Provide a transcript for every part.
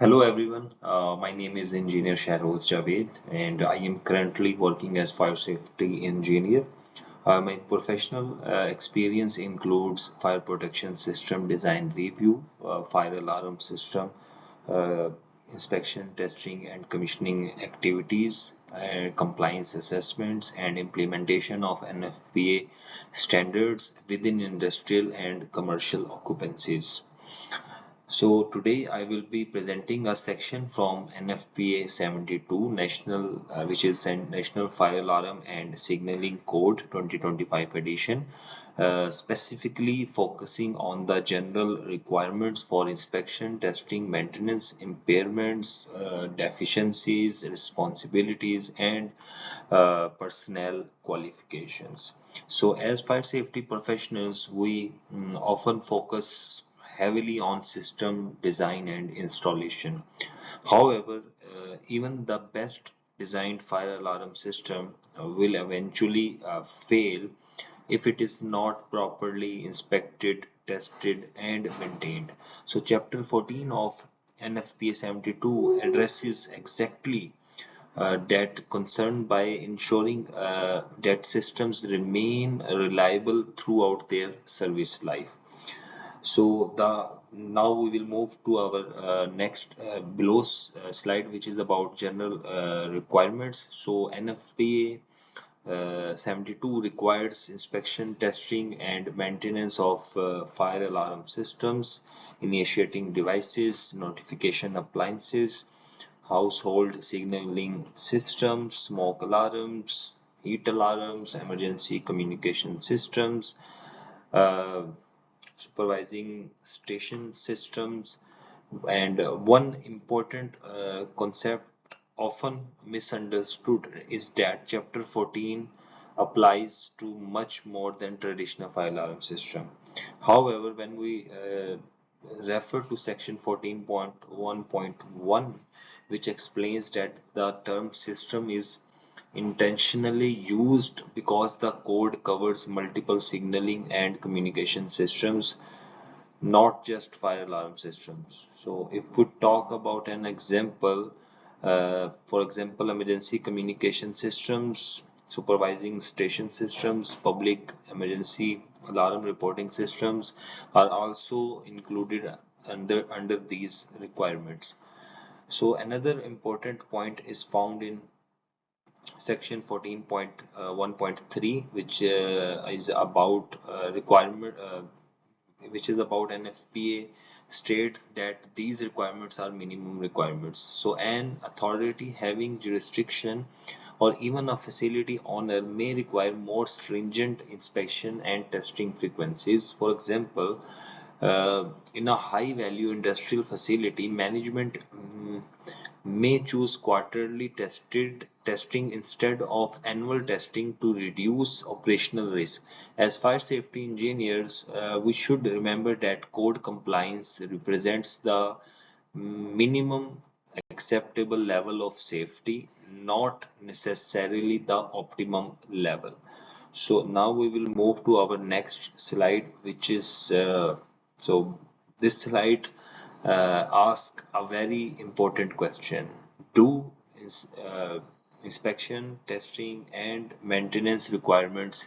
Hello everyone, my name is Engineer Shehroz Javed and I am currently working as fire safety engineer. My professional experience includes fire protection system design review, fire alarm system uh, inspection, testing and commissioning activities, compliance assessments and implementation of NFPA standards within industrial and commercial occupancies. So today I will be presenting a section from NFPA 72 National, which is National Fire Alarm and Signaling Code 2025 edition, specifically focusing on the general requirements for inspection, testing, maintenance, impairments, deficiencies, responsibilities, and personnel qualifications. So as fire safety professionals, we often focus heavily on system design and installation. However, even the best designed fire alarm system will eventually fail if it is not properly inspected, tested, and maintained. So, Chapter 14 of NFPA 72 addresses exactly that concern by ensuring that systems remain reliable throughout their service life. So the now we will move to our next below slide, which is about general requirements. So NFPA 72 requires inspection, testing, and maintenance of fire alarm systems, initiating devices, notification appliances, household signaling systems, smoke alarms, heat alarms, emergency communication systems, uh, supervising station systems, and one important concept often misunderstood is that Chapter 14 applies to much more than traditional fire alarm system. However, when we refer to Section 14.1.1, which explains that the term system is intentionally used because the code covers multiple signaling and communication systems, not just fire alarm systems. So if we talk about an example, for example, emergency communication systems, supervising station systems, public emergency alarm reporting systems are also included under these requirements. So another important point is found in Section 14.1.3, which is about requirement, which is about NFPA, states that these requirements are minimum requirements. So an authority having jurisdiction or even a facility owner may require more stringent inspection and testing frequencies. For example, in a high value industrial facility, management may choose quarterly testing instead of annual testing to reduce operational risk. As fire safety engineers, we should remember that code compliance represents the minimum acceptable level of safety, not necessarily the optimum level. So now we will move to our next slide, which is so this slide asks a very important question. Do inspection, testing, and maintenance requirements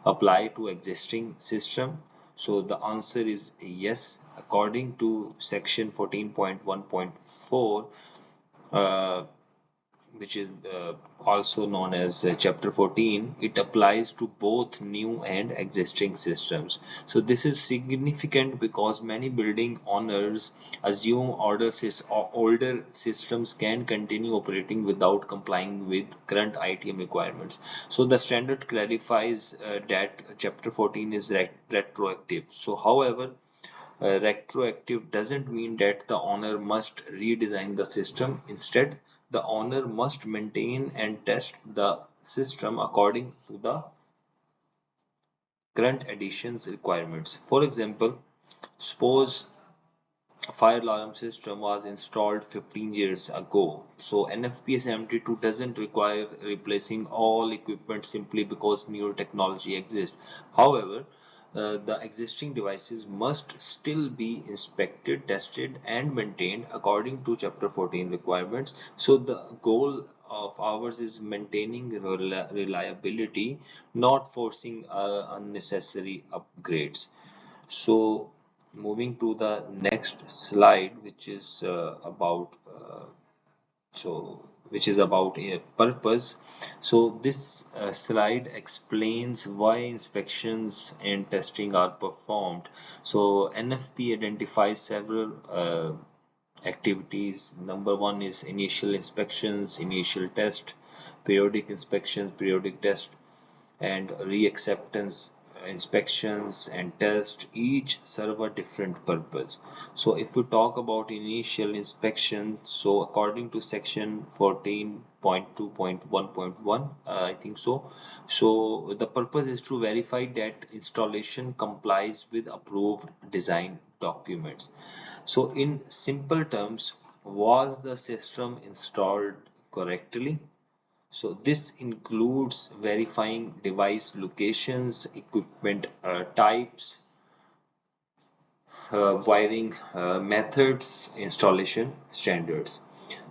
apply to existing system? So the answer is yes. According to section 14.1.4, uh, which is also known as chapter 14, it applies to both new and existing systems. So this is significant because many building owners assume older systems can continue operating without complying with current ITM requirements. So the standard clarifies that chapter 14 is retroactive. So however, retroactive doesn't mean that the owner must redesign the system. Instead, the owner must maintain and test the system according to the current edition's requirements. For example, suppose a fire alarm system was installed 15 years ago. So NFPA 72 doesn't require replacing all equipment simply because newer technology exists. However, the existing devices must still be inspected, tested, and maintained according to Chapter 14 requirements. So the goal of ours is maintaining reliability, not forcing unnecessary upgrades. So moving to the next slide, which is about a purpose. So this slide explains why inspections and testing are performed. So NFP identifies several activities. Number one is initial inspections, initial test, periodic inspections, periodic test, and re-acceptance inspections and tests each serve a different purpose. So if we talk about initial inspection, so according to section 14.2.1.1, I think so the purpose is to verify that installation complies with approved design documents. So in simple terms, was the system installed correctly? So this includes verifying device locations, equipment types, wiring methods, installation standards.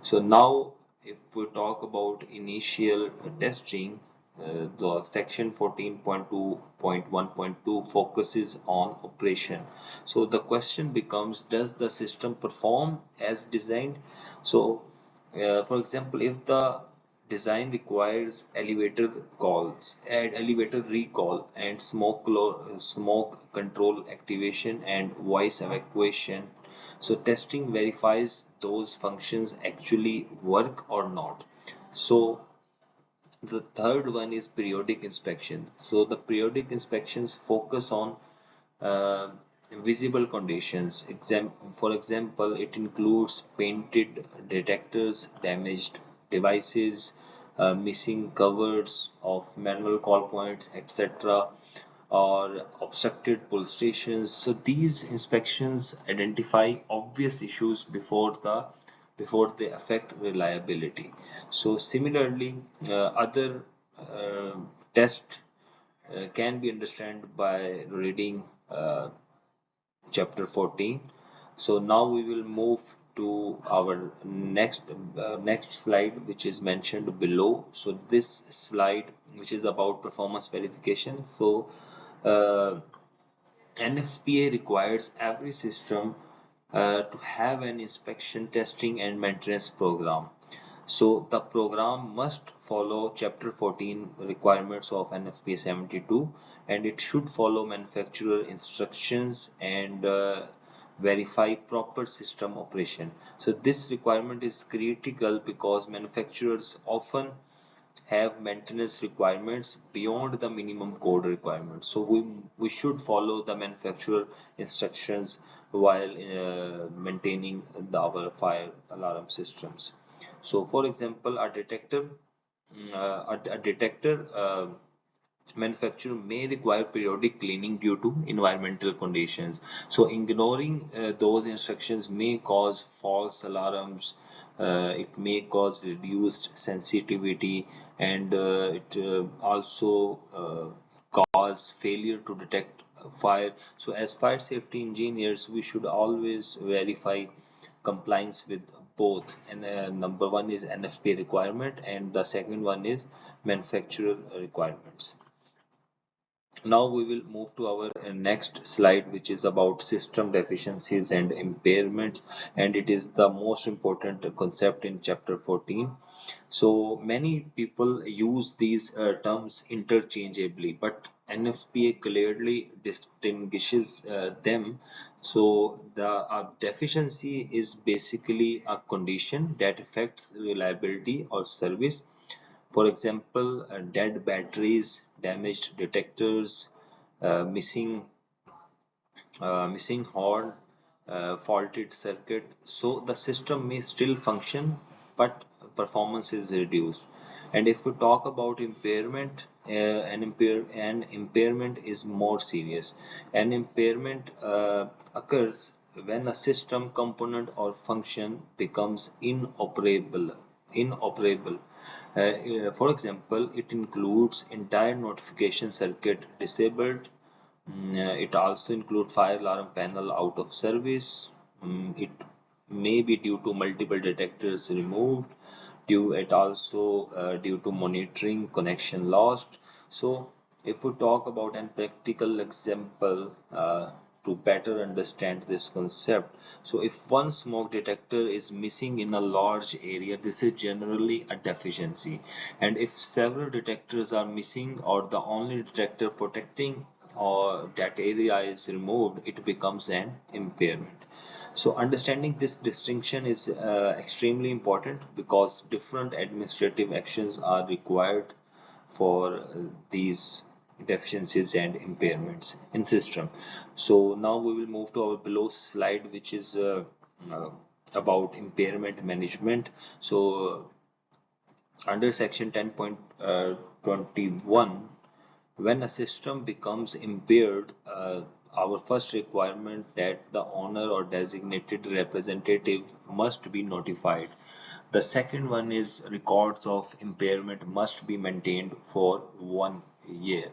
So now if we talk about initial testing, the section 14.2.1.2 focuses on operation. So the question becomes, does the system perform as designed? So for example, if the design requires elevator recall and smoke control activation and voice evacuation. So testing verifies those functions actually work or not. So the third one is periodic inspections. So the periodic inspections focus on uh, visible conditions. For example, it includes painted detectors, damaged devices, missing covers of manual call points, etc., or obstructed pull stations. So these inspections identify obvious issues before they affect reliability. So similarly, other uh, tests can be understood by reading chapter 14. So now we will move to our next slide, which is mentioned below. So this slide, which is about performance verification. So uh, NFPA requires every system to have an inspection, testing, and maintenance program. So the program must follow Chapter 14 requirements of NFPA 72, and it should follow manufacturer instructions and verify proper system operation. So this requirement is critical because manufacturers often have maintenance requirements beyond the minimum code requirements. So we should follow the manufacturer instructions while maintaining our fire alarm systems. So for example, a detector manufacturer may require periodic cleaning due to environmental conditions. So ignoring those instructions may cause false alarms. It may cause reduced sensitivity, and it also cause failure to detect fire. So as fire safety engineers, we should always verify compliance with both. And number one is NFPA requirement, and the second one is manufacturer requirements. Now we will move to our next slide, which is about system deficiencies and impairments, and it is the most important concept in chapter 14. So many people use these terms interchangeably, but NFPA clearly distinguishes them. So the deficiency is basically a condition that affects reliability or service. For example, dead batteries, damaged detectors, missing horn, faulted circuit. So the system may still function, but performance is reduced. And if we talk about impairment, an impairment is more serious. An impairment occurs when a system component or function becomes inoperable. For example, it includes entire notification circuit disabled, It also includes fire alarm panel out of service. It may be due to multiple detectors removed. It also due to monitoring connection lost. So if we talk about a practical example to better understand this concept, so if one smoke detector is missing in a large area, this is generally a deficiency. And if several detectors are missing or the only detector protecting or that area is removed, it becomes an impairment. So understanding this distinction is extremely important because different administrative actions are required for these deficiencies and impairments in system. So now we will move to our below slide, which is uh, about impairment management. So under section 10.21, when a system becomes impaired, our first requirement that the owner or designated representative must be notified. The second one is records of impairment must be maintained for 1 year.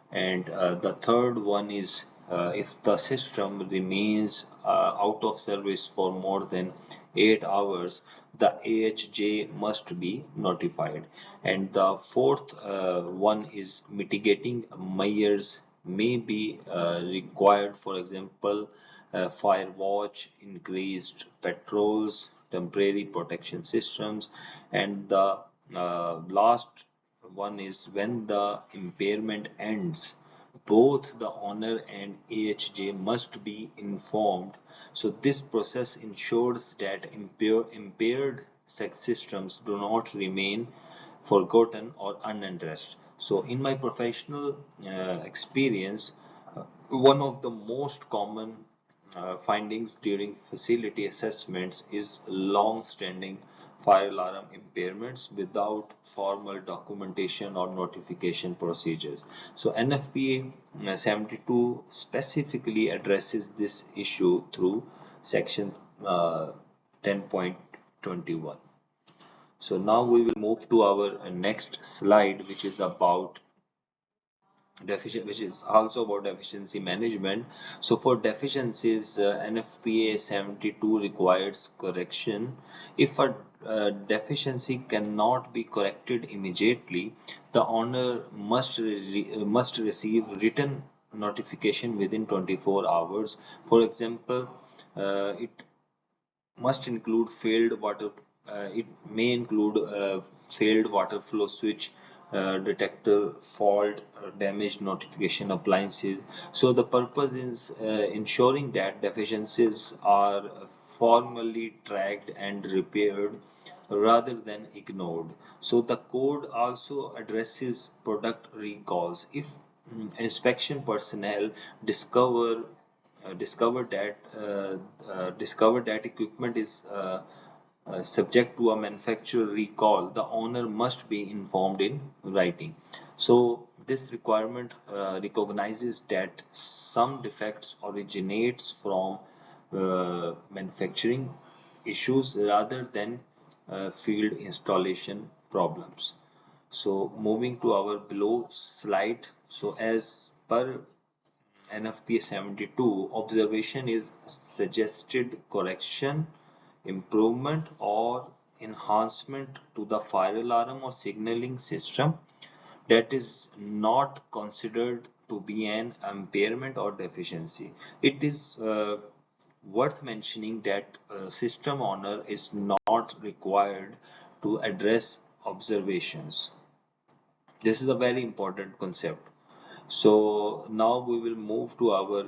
And the third one is if the system remains out of service for more than 8 hours, the AHJ must be notified. And the fourth one is mitigating measures may be required, for example, fire watch, increased patrols, temporary protection systems, and the last one is when the impairment ends, both the owner and AHJ must be informed. So this process ensures that impaired sex systems do not remain forgotten or unaddressed. So in my professional experience, one of the most common findings during facility assessments is long-standing fire alarm impairments without formal documentation or notification procedures. So NFPA 72 specifically addresses this issue through section 10.21. So now we will move to our next slide, which is about which is also about deficiency management. So for deficiencies, NFPA 72 requires correction. If a deficiency cannot be corrected immediately, the owner must receive written notification within 24 hours. For example, it must include failed water. It may include failed water flow switch detector fault, damaged notification appliances. So the purpose is ensuring that deficiencies are formally tracked and repaired rather than ignored. So the code also addresses product recalls. If inspection personnel discover discover that equipment is subject to a manufacturer recall, the owner must be informed in writing. So this requirement recognizes that some defects originates from manufacturing issues rather than field installation problems. So moving to our below slide. So as per NFPA 72, observation is suggested correction, improvement, or enhancement to the fire alarm or signaling system that is not considered to be an impairment or deficiency. It is worth mentioning that system owner is not required to address observations. This is a very important concept. So now we will move to our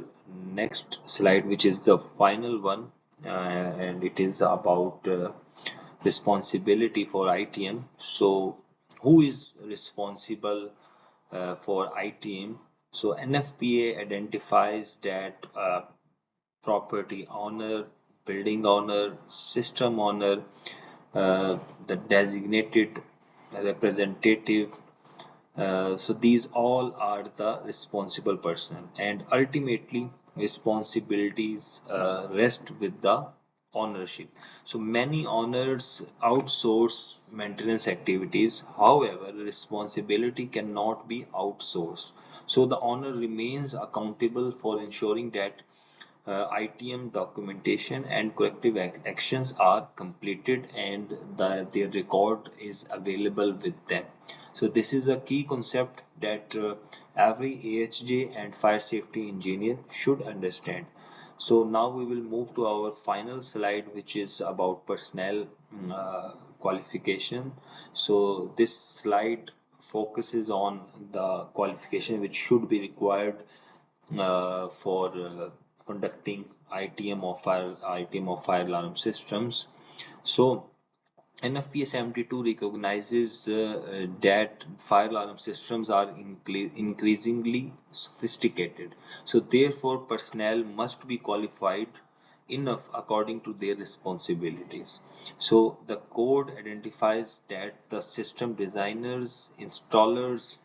next slide, which is the final one, and it is about responsibility for ITM. So who is responsible for ITM? So NFPA identifies that property owner, building owner, system owner, the designated representative, so these all are the responsible person, and ultimately responsibilities rest with the ownership. So many owners outsource maintenance activities. However, responsibility cannot be outsourced. So the owner remains accountable for ensuring that ITM documentation and corrective actions are completed and their record is available with them. So this is a key concept that every AHJ and fire safety engineer should understand. So now we will move to our final slide, which is about personnel qualification. So this slide focuses on the qualification which should be required for conducting ITM of fire alarm systems. So NFPA 72 recognizes that fire alarm systems are increasingly sophisticated. So therefore, personnel must be qualified enough according to their responsibilities. So the code identifies that the system designers, installers,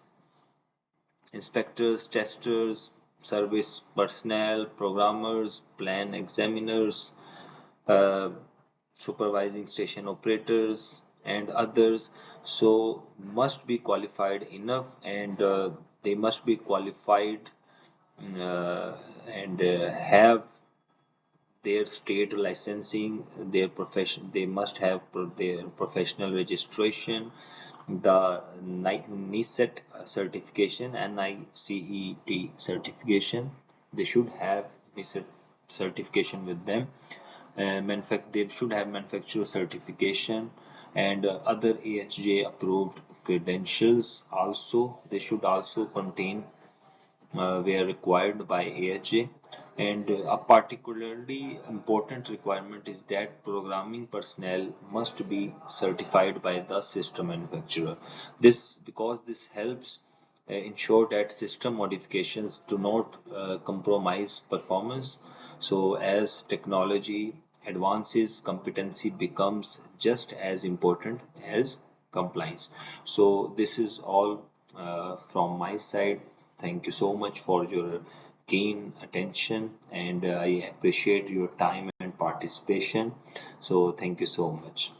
inspectors, testers, service personnel, programmers, plan examiners, uh, supervising station operators, and others. So must be qualified enough, and they must be qualified and have their state licensing, their profession. They must have their professional registration, the NICET certification, NICET certification. They should have NICET certification with them. They should have manufacturer certification and other AHJ approved credentials. Also, they should also contain where required by AHJ. And a particularly important requirement is that programming personnel must be certified by the system manufacturer. Because this helps ensure that system modifications do not compromise performance. So as technology advances, competency becomes just as important as compliance. So this is all from my side. Thank you so much for your keen attention, and I appreciate your time and participation. So thank you so much.